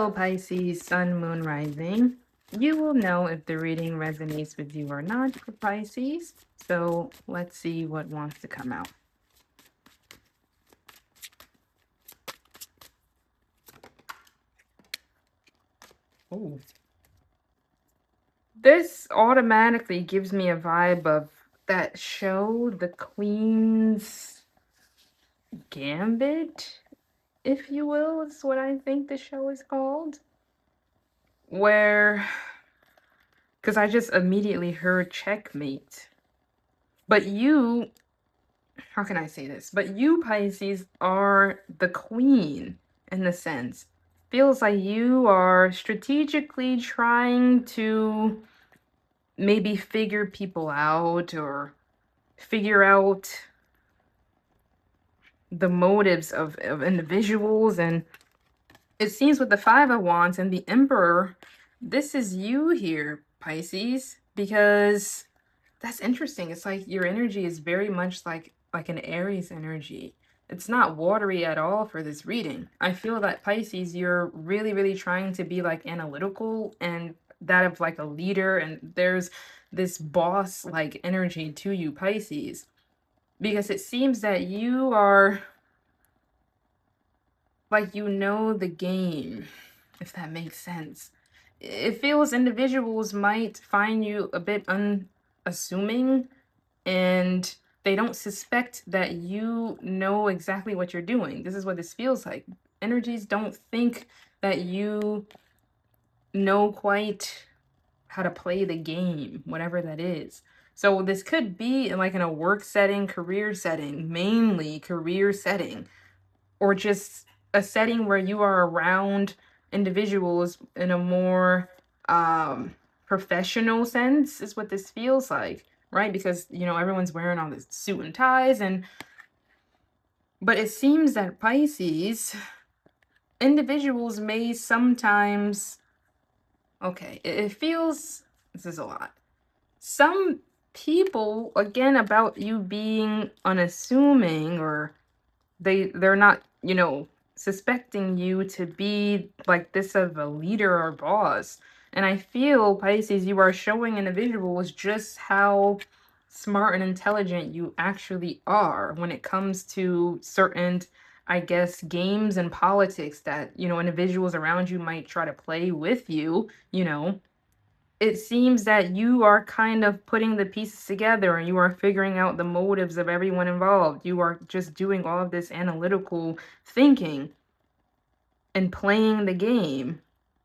Hello, Pisces, Sun, Moon, Rising. You will know if the reading resonates with you or not for Pisces. So let's see what wants to come out. Oh. This automatically gives me a vibe of that show, The Queen's Gambit, if you will, is what I think the show is called. Where, because I just immediately heard checkmate. But you, how can I say this? But you, Pisces, are the queen in the sense. Feels like you are strategically trying to maybe figure people out or figure out the motives of individuals. And it seems with the Five of Wands and the Emperor, this is you here, Pisces, because that's interesting. It's like your energy is very much like an Aries energy. It's not watery at all for this reading. I feel that Pisces, you're really, really trying to be like analytical and that of like a leader, and there's this boss like energy to you, Pisces, because it seems that you are like you know the game, if that makes sense. It feels individuals might find you a bit unassuming and they don't suspect that you know exactly what you're doing. This is what this feels like. Energies don't think that you know quite how to play the game, whatever that is. So this could be like in a work setting, career setting, mainly career setting, or just a setting where you are around individuals in a more professional sense is what this feels like, right? Because you know everyone's wearing all this suit and ties, and but it seems that Pisces individuals may sometimes, okay, it feels, this is a lot, some people, again, about you being unassuming, or they're not, you know, suspecting you to be like this of a leader or boss. And I feel, Pisces, you are showing individuals just how smart and intelligent you actually are when it comes to certain, I guess, games and politics that, you know, individuals around you might try to play with you, you know. It seems that you are kind of putting the pieces together and you are figuring out the motives of everyone involved. You are just doing all of this analytical thinking and playing the game,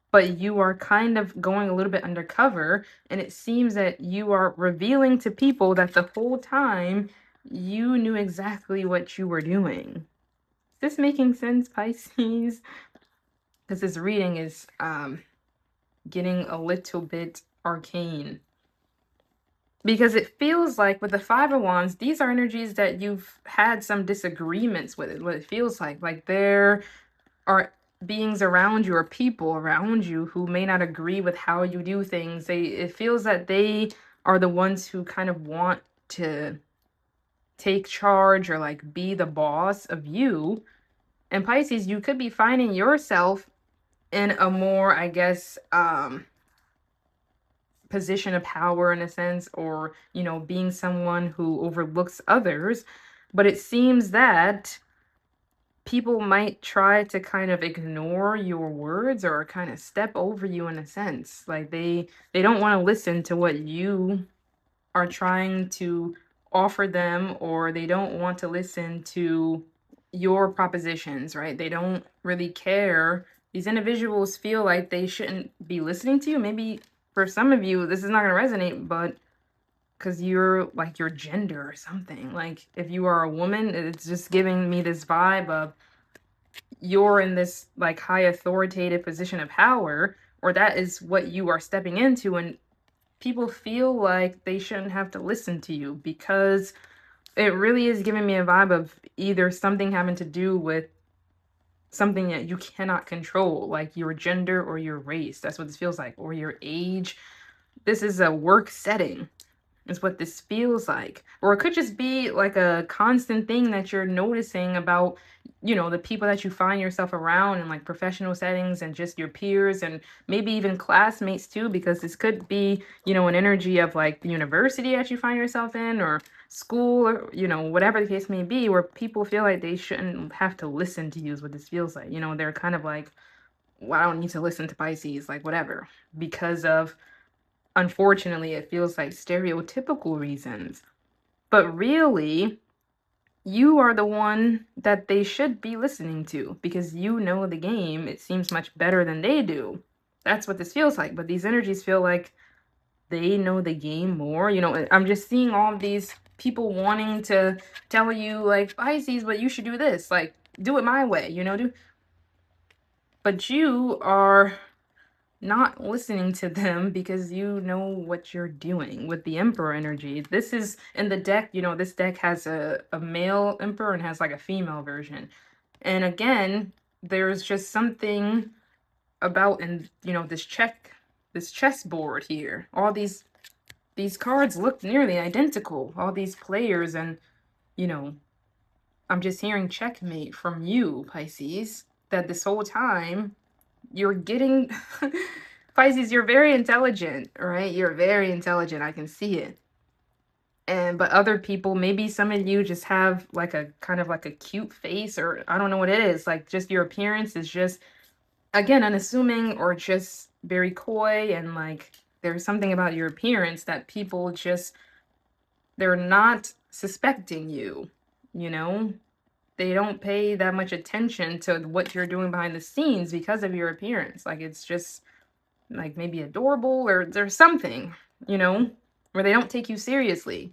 but you are kind of going a little bit undercover. And it seems that you are revealing to people that the whole time you knew exactly what you were doing. Is this making sense, Pisces? Because this reading is getting a little bit arcane. Because it feels like with the Five of Wands, these are energies that you've had some disagreements with. It what it feels like there are beings around you or people around you who may not agree with how you do things. It feels that they are the ones who kind of want to take charge or like be the boss of you. And Pisces, you could be finding yourself in a more, I guess, position of power in a sense, or you know, being someone who overlooks others. But it seems that people might try to kind of ignore your words or kind of step over you in a sense, like they don't want to listen to what you are trying to offer them, or they don't want to listen to your propositions, right? They don't really care. These individuals feel like they shouldn't be listening to you. Maybe for some of you, this is not going to resonate, but because you're like your gender or something. Like if you are a woman, it's just giving me this vibe of you're in this like high authoritative position of power, or that is what you are stepping into. And people feel like they shouldn't have to listen to you because it really is giving me a vibe of either something having to do with something that you cannot control, like your gender or your race. That's what this feels like, or your age. This is a work setting. is what this feels like. Or it could just be like a constant thing that you're noticing about, the people that you find yourself around in like professional settings and just your peers and maybe even classmates too, because this could be, an energy of like the university that you find yourself in or school or, whatever the case may be, where people feel like they shouldn't have to listen to you is what this feels like. They're kind of like, well, I don't need to listen to Pisces, like whatever, because of, unfortunately, it feels like stereotypical reasons. But really, you are the one that they should be listening to because you know the game. It seems much better than they do. That's what this feels like. But these energies feel like they know the game more. I'm just seeing all of these people wanting to tell you, like, Pisces, but you should do this. Like, do it my way, But you are not listening to them because you know what you're doing with the Emperor energy. This is in the deck, this deck has a male Emperor and has like a female version. And again, there's just something about this chessboard here. All these cards look nearly identical. All these players and, you know, I'm just hearing checkmate from you, Pisces, that this whole time you're getting Pisces, you're very intelligent, right? You're very intelligent. I can see it. But other people, maybe some of you just have like a kind of like a cute face, or I don't know what it is. Like just your appearance is just, again, unassuming or just very coy. And like there's something about your appearance that people just, they're not suspecting you, you know? They don't pay that much attention to what you're doing behind the scenes because of your appearance. Like it's just like maybe adorable or there's something, where they don't take you seriously.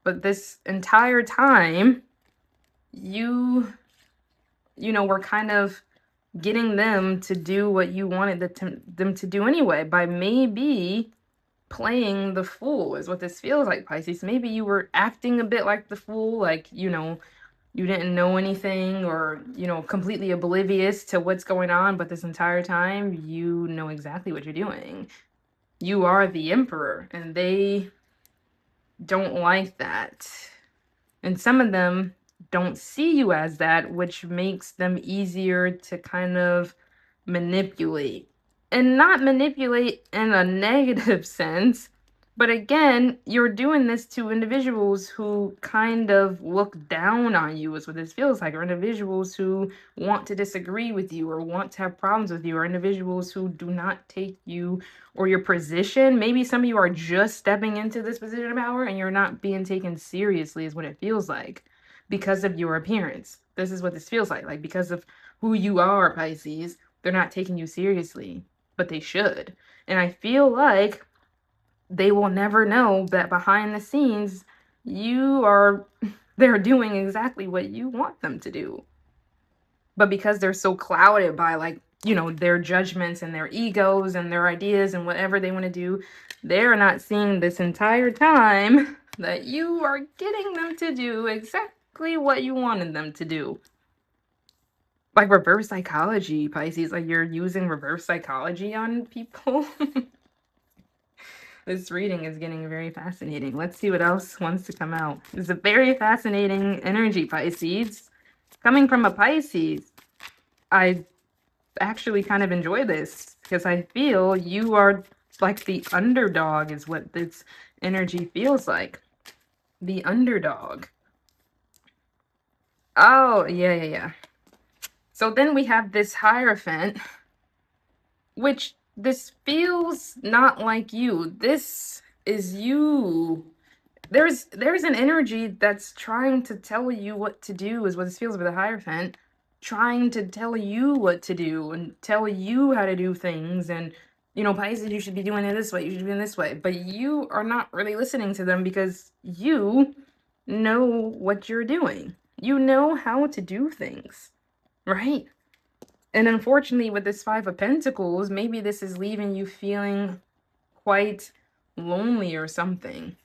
But this entire time, you, were kind of getting them to do what you wanted them to do anyway by maybe playing the fool is what this feels like, Pisces. Maybe you were acting a bit like the fool, like, you didn't know anything or, completely oblivious to what's going on, but this entire time you know exactly what you're doing. You are the Emperor, and they don't like that. And some of them don't see you as that, which makes them easier to kind of manipulate. And not manipulate in a negative sense, but again, you're doing this to individuals who kind of look down on you, is what this feels like, or individuals who want to disagree with you or want to have problems with you, or individuals who do not take you or your position. Maybe some of you are just stepping into this position of power and you're not being taken seriously, is what it feels like, because of your appearance. This is what this feels like because of who you are, Pisces. They're not taking you seriously, but they should. And I feel like they will never know that behind the scenes, they're doing exactly what you want them to do. But because they're so clouded by like, their judgments and their egos and their ideas and whatever they want to do, they're not seeing this entire time that you are getting them to do exactly what you wanted them to do. Like reverse psychology, Pisces, like you're using reverse psychology on people. This reading is getting very fascinating. Let's see what else wants to come out. It's a very fascinating energy, Pisces. Coming from a Pisces, I actually kind of enjoy this because I feel you are like the underdog is what this energy feels like. The underdog. Oh, yeah. So then we have this Hierophant, which this feels not like you. This is you. There's an energy that's trying to tell you what to do, is what this feels with the Hierophant. Trying to tell you what to do and tell you how to do things. And, Pisces, you should be doing it this way, you should be doing this way. But you are not really listening to them because you know what you're doing. You know how to do things, right? And unfortunately, with this Five of Pentacles, maybe this is leaving you feeling quite lonely or something.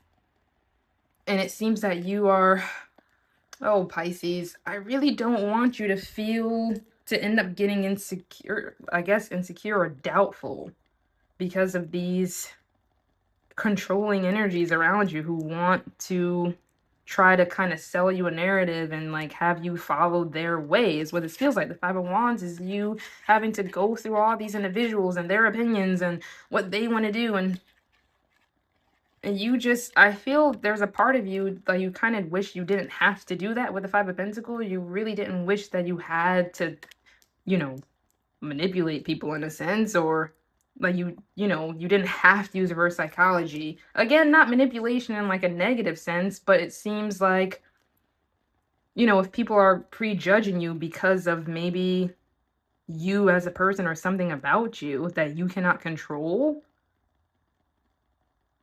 And it seems that you are, oh, Pisces, I really don't want you to end up getting insecure, I guess insecure or doubtful because of these controlling energies around you who want to try to kind of sell you a narrative and like have you follow their way is what it feels like. The Five of Wands is you having to go through all these individuals and their opinions and what they want to do, and you just, I feel there's a part of you that you kind of wish you didn't have to do that with the Five of Pentacles. You really didn't wish that you had to, you know, manipulate people in a sense, or like you didn't have to use reverse psychology. Again, not manipulation in like a negative sense, but it seems like, if people are prejudging you because of maybe you as a person or something about you that you cannot control,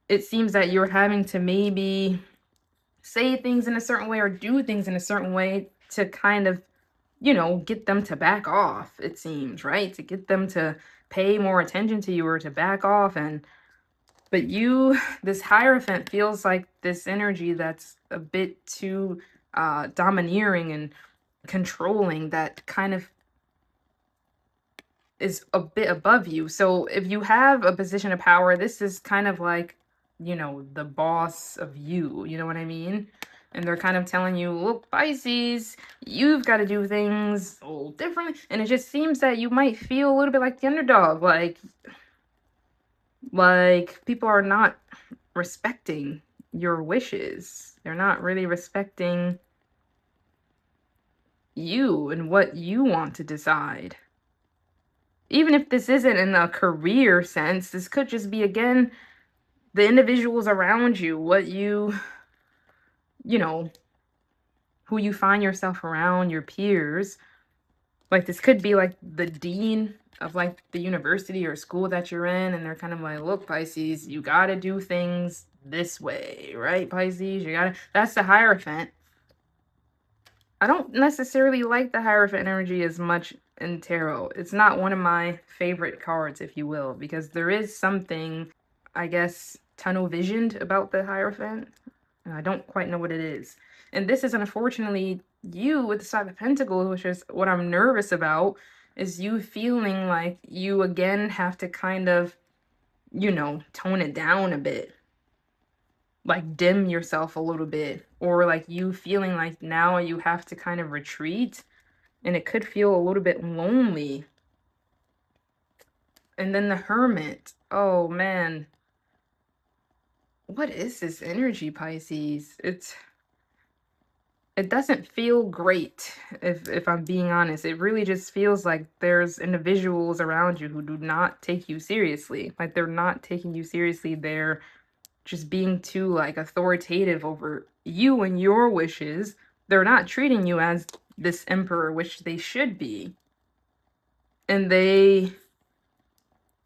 it seems that you're having to maybe say things in a certain way or do things in a certain way to kind of, get them to back off, it seems, right? To get them to pay more attention to you or to back off. But this Hierophant feels like this energy that's a bit too domineering and controlling, that kind of is a bit above you. So if you have a position of power, this is kind of like, the boss of you, you know what I mean? And they're kind of telling you, look, Pisces, you've got to do things a little different. And it just seems that you might feel a little bit like the underdog, like people are not respecting your wishes. They're not really respecting you and what you want to decide. Even if this isn't in a career sense, this could just be, again, the individuals around you, what who you find yourself around, your peers. Like, this could be like the dean of like the university or school that you're in, and they're kind of like, look, Pisces, you gotta do things this way, right, Pisces? That's the Hierophant. I don't necessarily like the Hierophant energy as much in tarot. It's not one of my favorite cards, if you will, because there is something, I guess, tunnel visioned about the Hierophant, and I don't quite know what it is. And this is unfortunately you with the Side of Pentacles, which is what I'm nervous about, is you feeling like you again have to kind of, tone it down a bit. Like dim yourself a little bit, or like you feeling like now you have to kind of retreat, and it could feel a little bit lonely. And then the Hermit, oh man, what is this energy, Pisces? It doesn't feel great, if I'm being honest. It really just feels like there's individuals around you who do not take you seriously. Like, they're not taking you seriously. They're just being too like authoritative over you and your wishes. They're not treating you as this emperor, which they should be. And they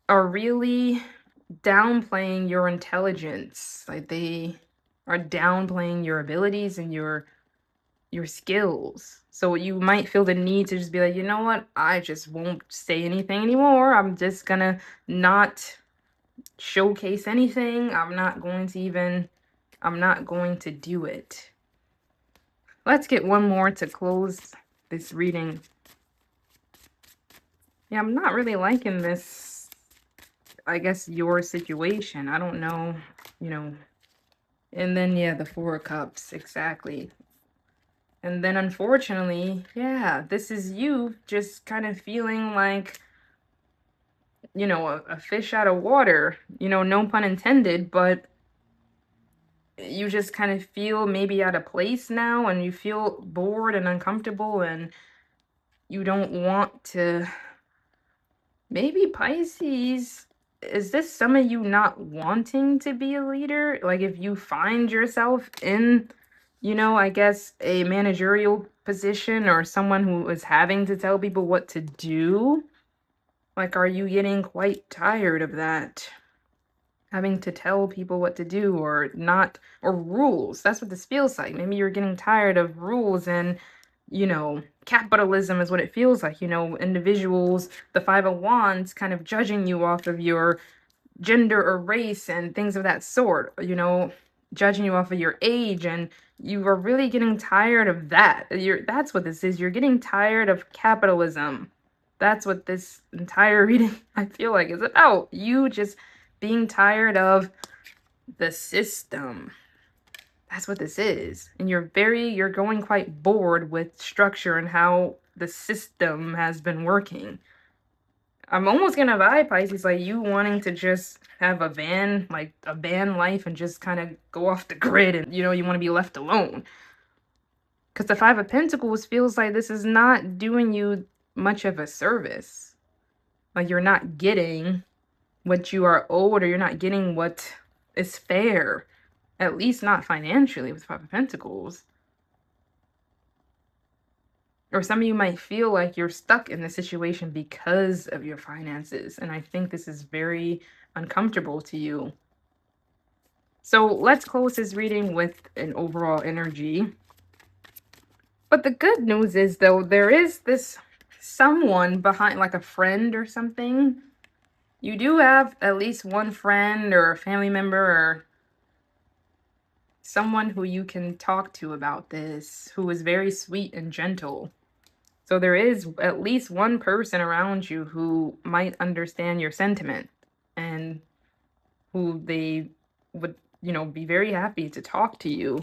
are really downplaying your intelligence. Like, they are downplaying your abilities and your skills. So you might feel the need to just be like, you know what? I just won't say anything anymore. I'm just gonna not showcase anything. I'm not going to do it. Let's get one more to close this reading. Yeah, I'm not really liking this, I guess, your situation. I don't know, And then, yeah, the Four of Cups, exactly. And then, unfortunately, yeah, this is you just kind of feeling like, a fish out of water, no pun intended, but you just kind of feel maybe out of place now, and you feel bored and uncomfortable, and you don't want to. Maybe, Pisces, is this some of you not wanting to be a leader? Like, if you find yourself in, I guess, a managerial position, or someone who is having to tell people what to do, like, are you getting quite tired of that? Having to tell people what to do, or not, or rules. That's what this feels like. Maybe you're getting tired of rules and, capitalism is what it feels like. Individuals, the Five of Wands, kind of judging you off of your gender or race and things of that sort, judging you off of your age, and you are really getting tired of that. That's what this is. You're getting tired of capitalism. That's what this entire reading, I feel like, is about. You just being tired of The system. That's what this is. And you're going quite bored with structure and how the system has been working. I'm almost gonna vibe Pisces like you wanting to just have a van, like a van life and just kind of go off the grid and you want to be left alone. Because the Five of Pentacles feels like this is not doing you much of a service. Like you're not getting what you are owed, or you're not getting what is fair. At least not financially with Five of Pentacles. Or some of you might feel like you're stuck in this situation because of your finances. And I think this is very uncomfortable to you. So let's close this reading with an overall energy. But the good news is, though, there is this someone behind, like a friend or something. You do have at least one friend or a family member or someone who you can talk to about this, who is very sweet and gentle. So there is at least one person around you who might understand your sentiment and who they would, be very happy to talk to you.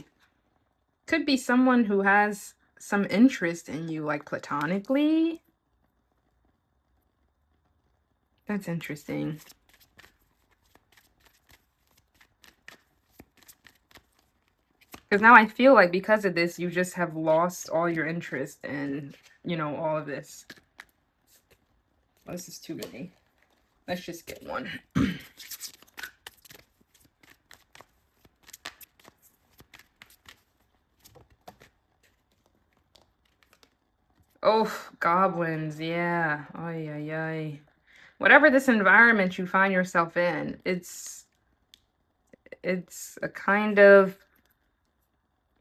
Could be someone who has some interest in you, like platonically. That's interesting. Because now I feel like because of this, you just have lost all your interest in, all of this. Oh, this is too many. Let's just get one. Oh, goblins, yeah. Ay, ay, ay. Whatever this environment you find yourself in, it's a kind of,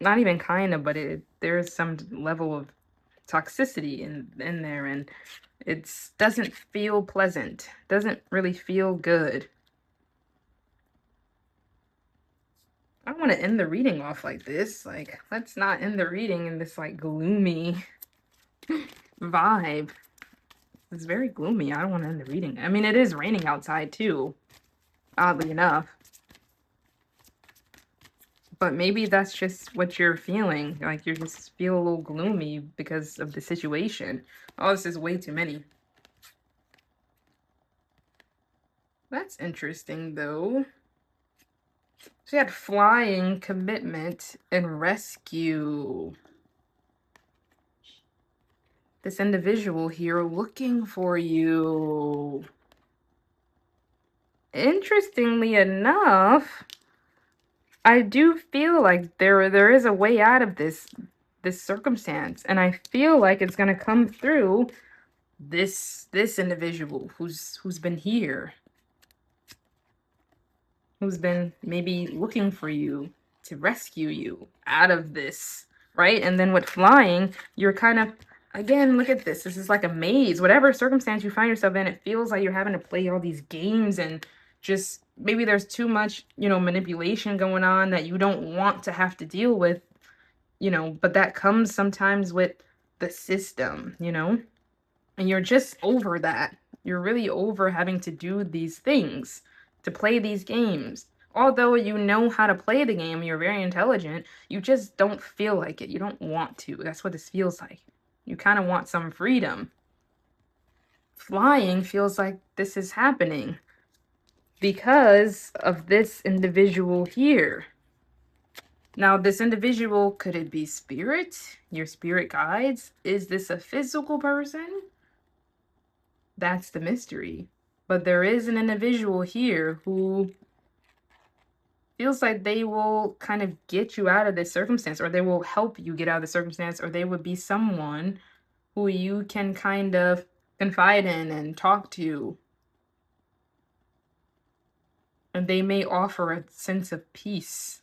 not even kind of, but there's some level of toxicity in there, and it doesn't feel pleasant. Doesn't really feel good. I don't want to end the reading off like this. Like, let's not end the reading in this like gloomy vibe. It's very gloomy. I don't want to end the reading. I mean, it is raining outside too, oddly enough. But maybe that's just what you're feeling. Like you just feel a little gloomy because of the situation. Oh, this is way too many. That's interesting though. So you had flying, commitment, and rescue. This individual here looking for you. Interestingly enough, I do feel like there is a way out of this circumstance, and I feel like it's gonna come through this individual who's been here, who's been maybe looking for you to rescue you out of this, right? And then with flying, you're kind of, again, look at this. This is like a maze. Whatever circumstance you find yourself in, it feels like you're having to play all these games and just maybe there's too much, manipulation going on that you don't want to have to deal with, but that comes sometimes with the system, and you're just over that. You're really over having to do these things, to play these games. Although you know how to play the game, you're very intelligent, you just don't feel like it. You don't want to. That's what this feels like. You kind of want some freedom. Flying feels like this is happening because of this individual here. Now, this individual, could it be spirit? Your spirit guides? Is this a physical person? That's the mystery. But there is an individual here who feels like they will kind of get you out of this circumstance, or they will help you get out of the circumstance, or they would be someone who you can kind of confide in and talk to. And they may offer a sense of peace.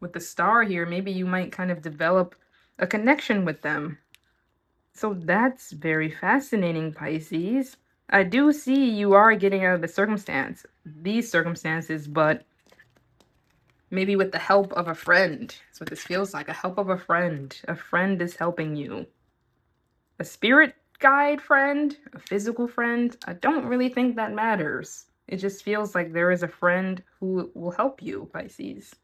With the star here, maybe you might kind of develop a connection with them. So that's very fascinating, Pisces. I do see you are getting out of these circumstances, but maybe with the help of a friend. That's what this feels like, a help of a friend. A friend is helping you. A spirit guide friend, a physical friend, I don't really think that matters. It just feels like there is a friend who will help you, Pisces.